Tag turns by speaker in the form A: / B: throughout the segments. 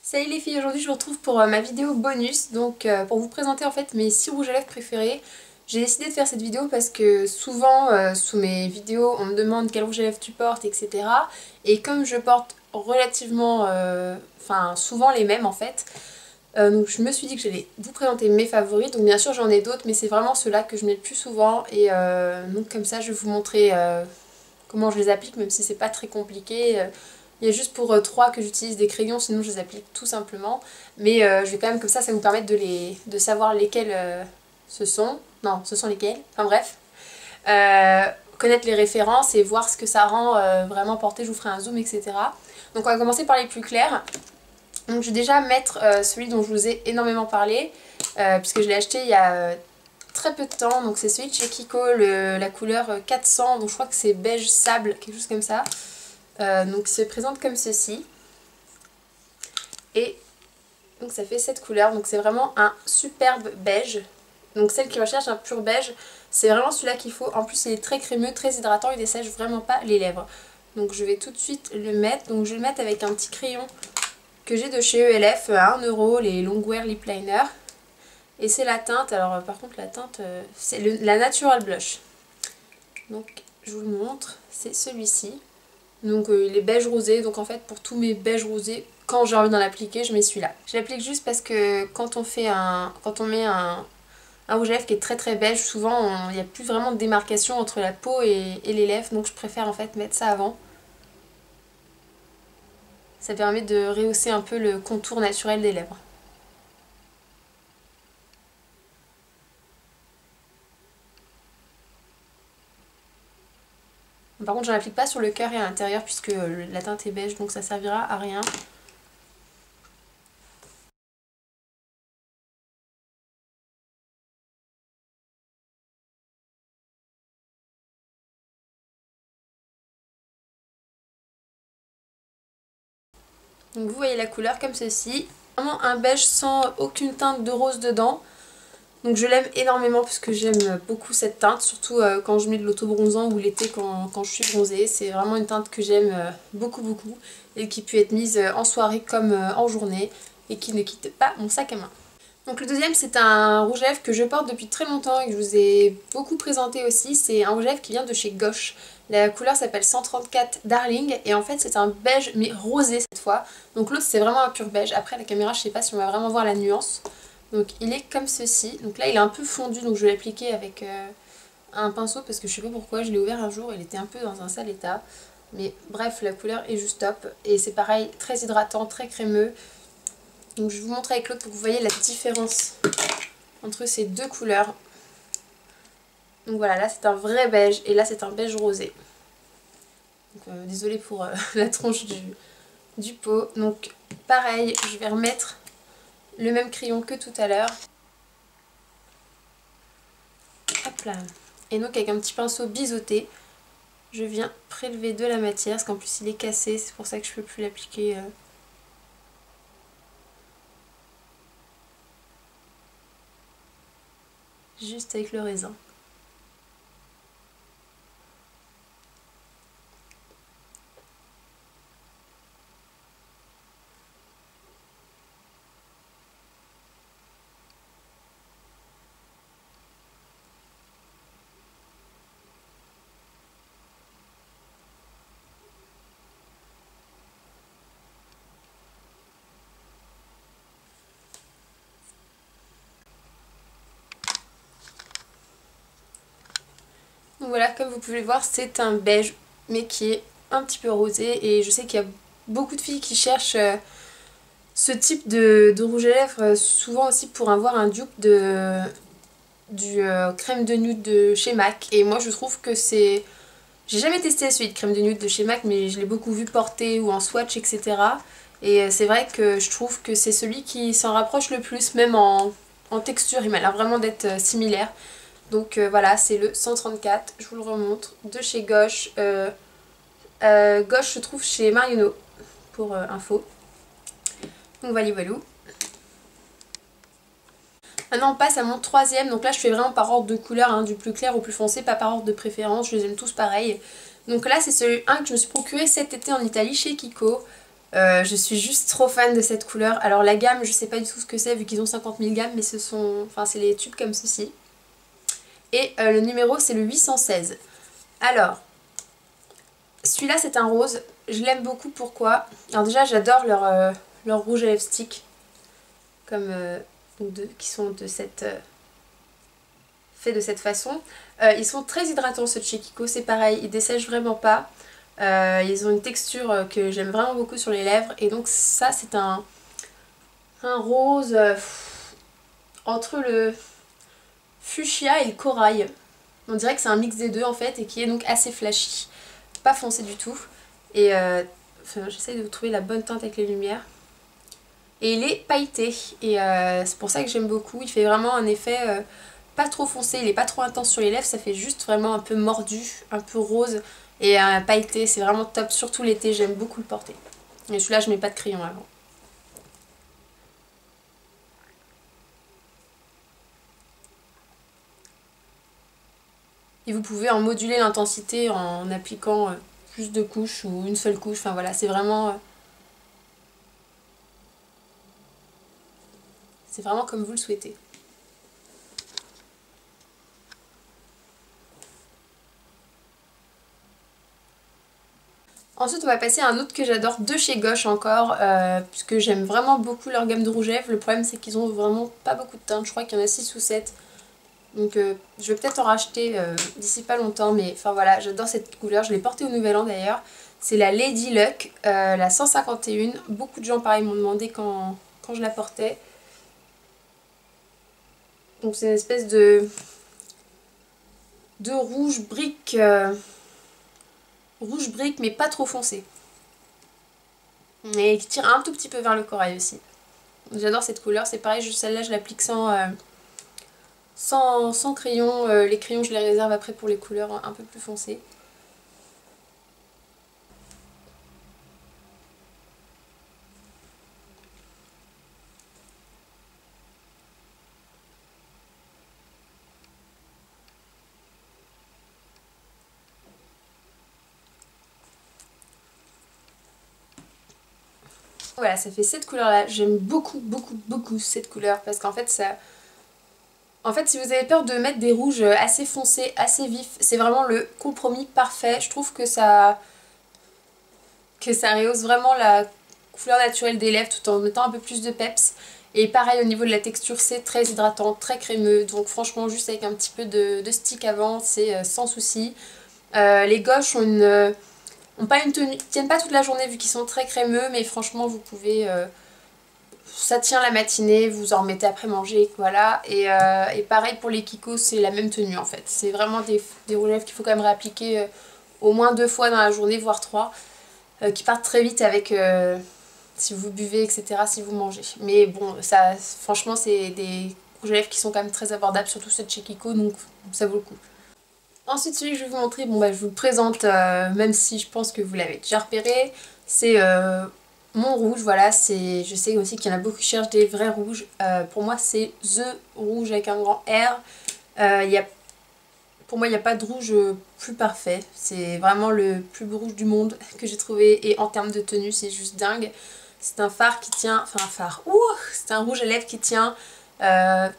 A: Salut les filles, aujourd'hui je vous retrouve pour ma vidéo bonus, donc pour vous présenter en fait mes 6 rouges à lèvres préférés. J'ai décidé de faire cette vidéo parce que souvent sous mes vidéos on me demande quel rouge à lèvres tu portes, etc. Et comme je porte relativement, souvent les mêmes en fait, donc je me suis dit que j'allais vous présenter mes favoris. Donc bien sûr j'en ai d'autres mais c'est vraiment ceux-là que je mets le plus souvent. Et donc comme ça je vais vous montrer comment je les applique, même si c'est pas très compliqué. Il y a juste pour 3 que j'utilise des crayons, sinon je les applique tout simplement. Mais je vais quand même, comme ça vous permettre de savoir lesquels ce sont. Non, ce sont lesquels. Enfin bref. Connaître les références et voir ce que ça rend vraiment porté. Je vous ferai un zoom, etc. Donc on va commencer par les plus clairs. Donc je vais déjà mettre celui dont je vous ai énormément parlé, puisque je l'ai acheté il y a très peu de temps. Donc c'est celui de chez Kiko, la couleur 400, donc je crois que c'est beige sable, quelque chose comme ça. Donc il se présente comme ceci. Et donc ça fait cette couleur, donc c'est vraiment un superbe beige. Donc celle qui recherche un pur beige, c'est vraiment celui-là qu'il faut. En plus il est très crémeux, très hydratant, il dessèche vraiment pas les lèvres. Donc je vais tout de suite le mettre. Donc je vais le mettre avec un petit crayon que j'ai de chez ELF à 1€, les Longwear Lip Liner. Et c'est la teinte, alors par contre la teinte, c'est la Natural Blush. Donc je vous le montre, c'est celui-ci. Donc il est beige rosé, donc en fait pour tous mes beiges rosés, quand j'ai envie d'en appliquer, je mets celui-là. Je l'applique juste parce que quand on met un rouge à lèvres qui est très très beige, souvent il n'y a plus vraiment de démarcation entre la peau et les lèvres, donc je préfère en fait mettre ça avant. Ça permet de rehausser un peu le contour naturel des lèvres. Par contre, je n'en applique pas sur le cœur et à l'intérieur puisque la teinte est beige, donc ça servira à rien. Donc vous voyez la couleur comme ceci. Vraiment un beige sans aucune teinte de rose dedans. Donc je l'aime énormément parce que j'aime beaucoup cette teinte, surtout quand je mets de l'auto-bronzant ou l'été quand je suis bronzée. C'est vraiment une teinte que j'aime beaucoup beaucoup et qui peut être mise en soirée comme en journée et qui ne quitte pas mon sac à main. Donc le deuxième, c'est un rouge à lèvres que je porte depuis très longtemps et que je vous ai beaucoup présenté aussi. C'est un rouge à lèvres qui vient de chez Gauche. La couleur s'appelle 134 Darling et en fait c'est un beige mais rosé cette fois. Donc l'autre c'est vraiment un pur beige. Après la caméra je sais pas si on va vraiment voir la nuance. Donc il est comme ceci. Donc là il est un peu fondu, donc je vais l'appliquer avec un pinceau parce que je sais pas pourquoi. Je l'ai ouvert un jour, il était un peu dans un sale état. Mais bref, la couleur est juste top. Et c'est pareil, très hydratant, très crémeux. Donc je vais vous montrer avec l'autre pour que vous voyez la différence entre ces deux couleurs. Donc voilà, là c'est un vrai beige et là c'est un beige rosé. Désolée pour la tronche du pot. Donc pareil, je vais remettre le même crayon que tout à l'heure. Hop là. Et donc avec un petit pinceau biseauté, je viens prélever de la matière parce qu'en plus il est cassé, c'est pour ça que je ne peux plus l'appliquer. Juste avec le raisin. Donc voilà, comme vous pouvez le voir, c'est un beige mais qui est un petit peu rosé et je sais qu'il y a beaucoup de filles qui cherchent ce type de rouge à lèvres, souvent aussi pour avoir un dupe du crème de nude de chez MAC. Et moi je trouve que c'est... J'ai jamais testé celui de crème de nude de chez MAC mais je l'ai beaucoup vu porter ou en swatch, etc. Et c'est vrai que je trouve que c'est celui qui s'en rapproche le plus, même en texture, il m'a l'air vraiment d'être similaire. Donc voilà, c'est le 134, je vous le remontre, de chez Gauche. Gauche se trouve chez Marionneau, pour info. Donc voilà, voilà. Maintenant on passe à mon troisième, donc là je fais vraiment par ordre de couleur, hein, du plus clair au plus foncé, pas par ordre de préférence, je les aime tous pareil. Donc là c'est celui 1 que je me suis procuré cet été en Italie chez Kiko. Je suis juste trop fan de cette couleur. Alors la gamme, je sais pas du tout ce que c'est vu qu'ils ont 50 000 gammes, mais ce sont, enfin c'est les tubes comme ceci. Et le numéro c'est le 816. Alors, celui-là c'est un rose, je l'aime beaucoup, pourquoi? Alors déjà j'adore leur rouge à lèvres stick, comme deux qui sont de cette... fait de cette façon. Ils sont très hydratants ceux de chez Kiko, c'est pareil, ils dessèchent vraiment pas. Ils ont une texture que j'aime vraiment beaucoup sur les lèvres, et donc ça c'est un rose entre le fuchsia et le corail. On dirait que c'est un mix des deux en fait, et qui est donc assez flashy, pas foncé du tout. Et enfin, j'essaie de vous trouver la bonne teinte avec les lumières. Et il est pailleté, et c'est pour ça que j'aime beaucoup. Il fait vraiment un effet pas trop foncé, il est pas trop intense sur les lèvres, ça fait juste vraiment un peu mordu, un peu rose et pailleté, c'est vraiment top, surtout l'été, j'aime beaucoup le porter. Et celui-là je mets pas de crayon avant. Et vous pouvez en moduler l'intensité en appliquant plus de couches ou une seule couche, enfin voilà, c'est vraiment comme vous le souhaitez. Ensuite on va passer à un autre que j'adore de chez Gosh encore, puisque j'aime vraiment beaucoup leur gamme de rouge à lèvres. Le problème c'est qu'ils ont vraiment pas beaucoup de teintes, je crois qu'il y en a 6 ou 7. Donc je vais peut-être en racheter d'ici pas longtemps, mais enfin voilà, j'adore cette couleur, je l'ai portée au Nouvel An d'ailleurs. C'est la Lady Luck, la 151. Beaucoup de gens pareil m'ont demandé quand je la portais. Donc c'est une espèce de rouge brique, mais pas trop foncé. Et qui tire un tout petit peu vers le corail aussi. J'adore cette couleur, c'est pareil, celle-là je l'applique sans crayon. Les crayons je les réserve après pour les couleurs un peu plus foncées. Voilà, ça fait cette couleur là, j'aime beaucoup cette couleur parce qu'en fait ça... En fait si vous avez peur de mettre des rouges assez foncés, assez vifs, c'est vraiment le compromis parfait. Je trouve que ça rehausse vraiment la couleur naturelle des lèvres tout en mettant un peu plus de peps. Et pareil au niveau de la texture, c'est très hydratant, très crémeux, donc franchement juste avec un petit peu de stick avant, c'est sans souci. Les gauches ont pas une tenue, tiennent pas toute la journée vu qu'ils sont très crémeux, mais franchement vous pouvez... ça tient la matinée, vous en remettez après manger, voilà. Et pareil pour les Kiko, c'est la même tenue en fait. C'est vraiment des rouges à lèvres qu'il faut quand même réappliquer au moins 2 fois dans la journée, voire 3. Qui partent très vite avec si vous buvez, etc., si vous mangez. Mais bon, ça, franchement, c'est des rouges à lèvres qui sont quand même très abordables, surtout ceux de chez Kiko, donc ça vaut le coup. Ensuite, celui que je vais vous montrer, bon bah je vous le présente, même si je pense que vous l'avez déjà repéré, c'est mon rouge, voilà, je sais aussi qu'il y en a beaucoup qui cherchent des vrais rouges. Pour moi, c'est The Rouge avec un grand R. Pour moi, il n'y a pas de rouge plus parfait. C'est vraiment le plus beau rouge du monde que j'ai trouvé. Et en termes de tenue, c'est juste dingue. C'est un fard qui tient... Enfin, un fard. Ouh, c'est un rouge à lèvres qui tient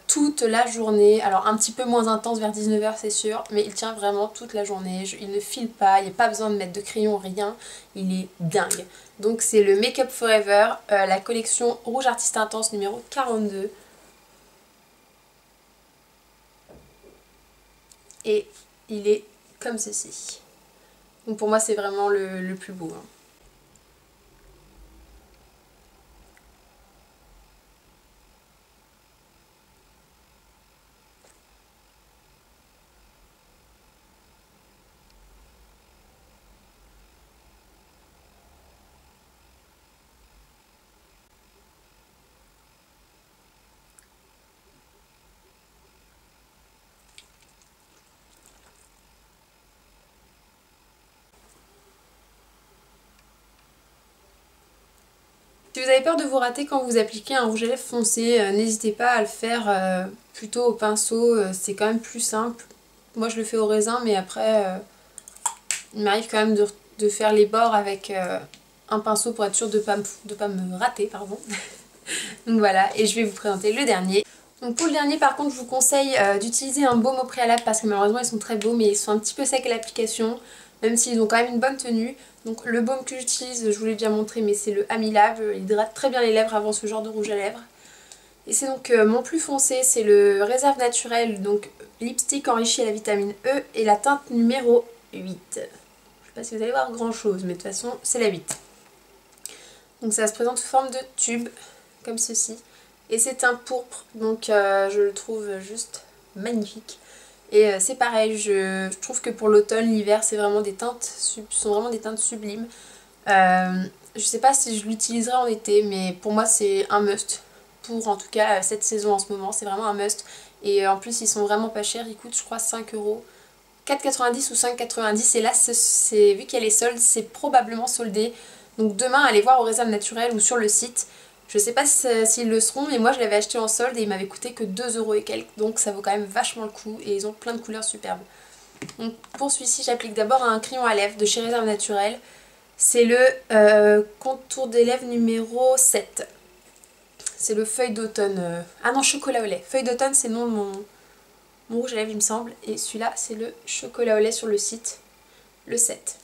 A: toute la journée. Alors, un petit peu moins intense vers 19 h, c'est sûr. Mais il tient vraiment toute la journée. Il ne file pas. Il n'y a pas besoin de mettre de crayon, rien. Il est dingue. Donc, c'est le Make Up Forever. La collection Rouge Artiste Intense numéro 42. Et il est comme ceci. Donc pour moi c'est vraiment le plus beau. Si vous avez peur de vous rater quand vous appliquez un rouge à lèvres foncé, n'hésitez pas à le faire plutôt au pinceau, c'est quand même plus simple. Moi je le fais au raisin, mais après il m'arrive quand même de faire les bords avec un pinceau pour être sûre de pas me rater, pardon. Donc voilà, et je vais vous présenter le dernier. Donc pour le dernier par contre je vous conseille d'utiliser un baume au préalable parce que malheureusement ils sont très beaux mais ils sont un petit peu secs à l'application, même s'ils ont quand même une bonne tenue. Donc le baume que j'utilise, je vous l'ai déjà montré, mais c'est le Amilave, il hydrate très bien les lèvres avant ce genre de rouge à lèvres. Et c'est donc mon plus foncé, c'est le Réserve Naturelle, donc lipstick enrichi à la vitamine E et la teinte numéro 8. Je sais pas si vous allez voir grand chose, mais de toute façon c'est la 8. Donc ça se présente sous forme de tube, comme ceci. Et c'est un pourpre, donc je le trouve juste magnifique. Et c'est pareil, je trouve que pour l'automne, l'hiver, c'est vraiment des teintes, sont vraiment des teintes sublimes. Je sais pas si je l'utiliserai en été, mais pour moi c'est un must. Pour en tout cas cette saison en ce moment, c'est vraiment un must. Et en plus ils sont vraiment pas chers, ils coûtent je crois 5 €. 4,90 ou 5,90 et là vu qu'elle est solde, c'est probablement soldé. Donc demain allez voir au Réserve Naturelle ou sur le site. Je sais pas s'ils le seront, mais moi je l'avais acheté en solde et il m'avait coûté que 2 € et quelques, donc ça vaut quand même vachement le coup et ils ont plein de couleurs superbes. Donc pour celui-ci j'applique d'abord un crayon à lèvres de chez Réserve Naturelle. C'est le contour des lèvres numéro 7. C'est le feuille d'automne. Ah non, chocolat au lait. Feuille d'automne c'est le nom de mon rouge à lèvres il me semble. Et celui-là c'est le chocolat au lait sur le site, le 7.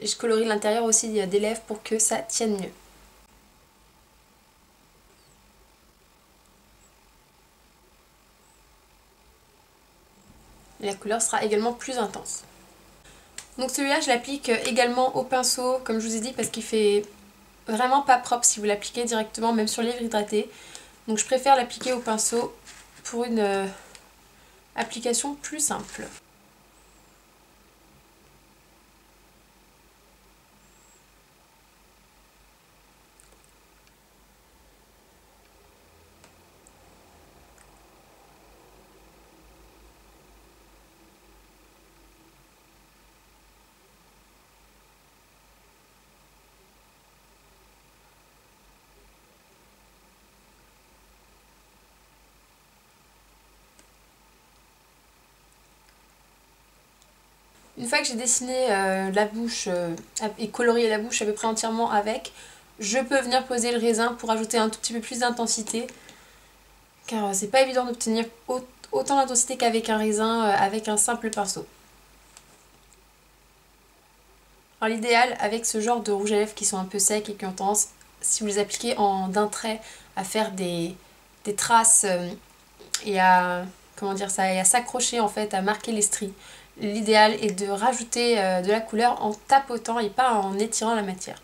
A: Et je colorie l'intérieur aussi des lèvres pour que ça tienne mieux. Et la couleur sera également plus intense. Donc celui-là je l'applique également au pinceau comme je vous ai dit parce qu'il fait vraiment pas propre si vous l'appliquez directement même sur les lèvres hydratées. Donc je préfère l'appliquer au pinceau pour une application plus simple. Une fois que j'ai dessiné la bouche et colorié la bouche à peu près entièrement avec, je peux venir poser le raisin pour ajouter un tout petit peu plus d'intensité. Car c'est pas évident d'obtenir autant d'intensité qu'avec un raisin avec un simple pinceau. Alors l'idéal avec ce genre de rouge à lèvres qui sont un peu secs et qui ont tendance, si vous les appliquez d'un trait, à faire des traces et à, comment dire ça, et à s'accrocher en fait, à marquer les stries. L'idéal est de rajouter de la couleur en tapotant et pas en étirant la matière.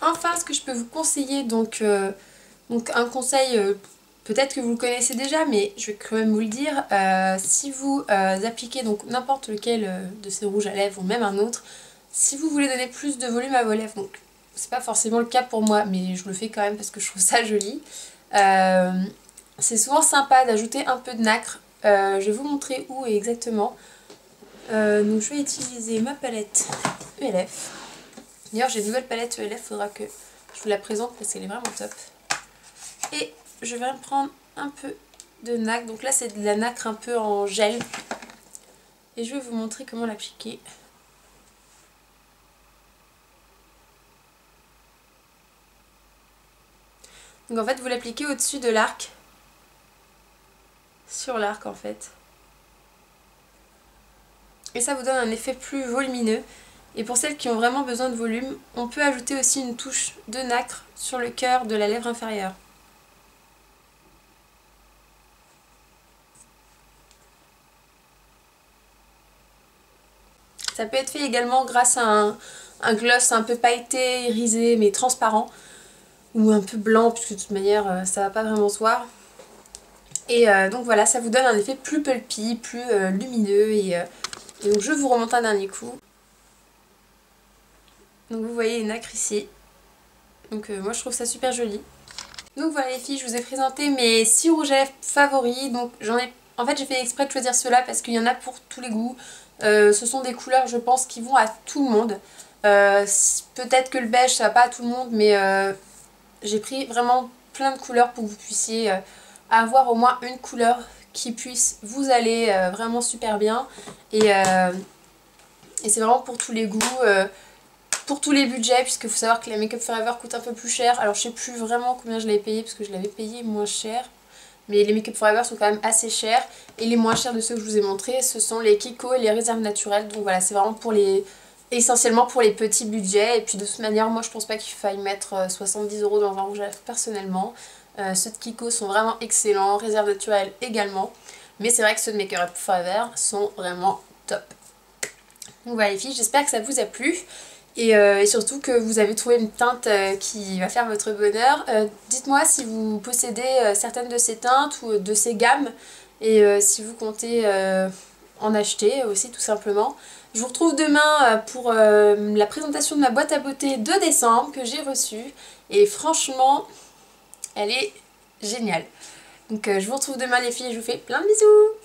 A: Enfin, ce que je peux vous conseiller, donc un conseil, peut-être que vous le connaissez déjà, mais je vais quand même vous le dire, si vous appliquez donc n'importe lequel de ces rouges à lèvres ou même un autre, si vous voulez donner plus de volume à vos lèvres, donc c'est pas forcément le cas pour moi, mais je le fais quand même parce que je trouve ça joli, c'est souvent sympa d'ajouter un peu de nacre. Je vais vous montrer où exactement. Donc je vais utiliser ma palette ELF. D'ailleurs j'ai une nouvelle palette ELF, faudra que je vous la présente parce qu'elle est vraiment top. Et je vais prendre un peu de nacre, donc là c'est de la nacre un peu en gel. Et je vais vous montrer comment l'appliquer. Donc en fait vous l'appliquez au-dessus de l'arc. Sur l'arc en fait. Et ça vous donne un effet plus volumineux. Et pour celles qui ont vraiment besoin de volume, on peut ajouter aussi une touche de nacre sur le cœur de la lèvre inférieure. Ça peut être fait également grâce à un gloss un peu pailleté, irisé, mais transparent. Ou un peu blanc, puisque de toute manière ça va pas vraiment se voir. Et donc voilà, ça vous donne un effet plus pulpy, plus lumineux. Et donc je vous remonte un dernier coup. Donc vous voyez une nacre ici. Donc moi je trouve ça super joli. Donc voilà les filles, je vous ai présenté mes 6 rouges à lèvres favoris. Donc j'en ai En fait j'ai fait exprès de choisir ceux-là parce qu'il y en a pour tous les goûts. Ce sont des couleurs je pense qui vont à tout le monde. Peut-être que le beige ça va pas à tout le monde, mais j'ai pris vraiment plein de couleurs pour que vous puissiez avoir au moins une couleur qui puisse vous aller vraiment super bien. Et c'est vraiment pour tous les goûts, pour tous les budgets, puisqu'il faut savoir que la Make Up Forever coûte un peu plus cher. Alors je sais plus vraiment combien je l'avais payé, parce que je l'avais payé moins cher. Mais les Make Up Forever sont quand même assez chers. Et les moins chers de ceux que je vous ai montrés, ce sont les Kiko et les réserves naturelles. Donc voilà, c'est vraiment pour les... essentiellement pour les petits budgets. Et puis de toute manière, moi je pense pas qu'il faille mettre 70 € dans un rouge à lèvres personnellement. Ceux de Kiko sont vraiment excellents, réserves naturelles également. Mais c'est vrai que ceux de Make Up Forever sont vraiment top. Donc voilà les filles, j'espère que ça vous a plu. Et surtout que vous avez trouvé une teinte qui va faire votre bonheur. Dites-moi si vous possédez certaines de ces teintes ou de ces gammes et si vous comptez en acheter aussi tout simplement. Je vous retrouve demain pour la présentation de ma boîte à beauté de décembre que j'ai reçue et franchement elle est géniale. Donc je vous retrouve demain les filles et je vous fais plein de bisous.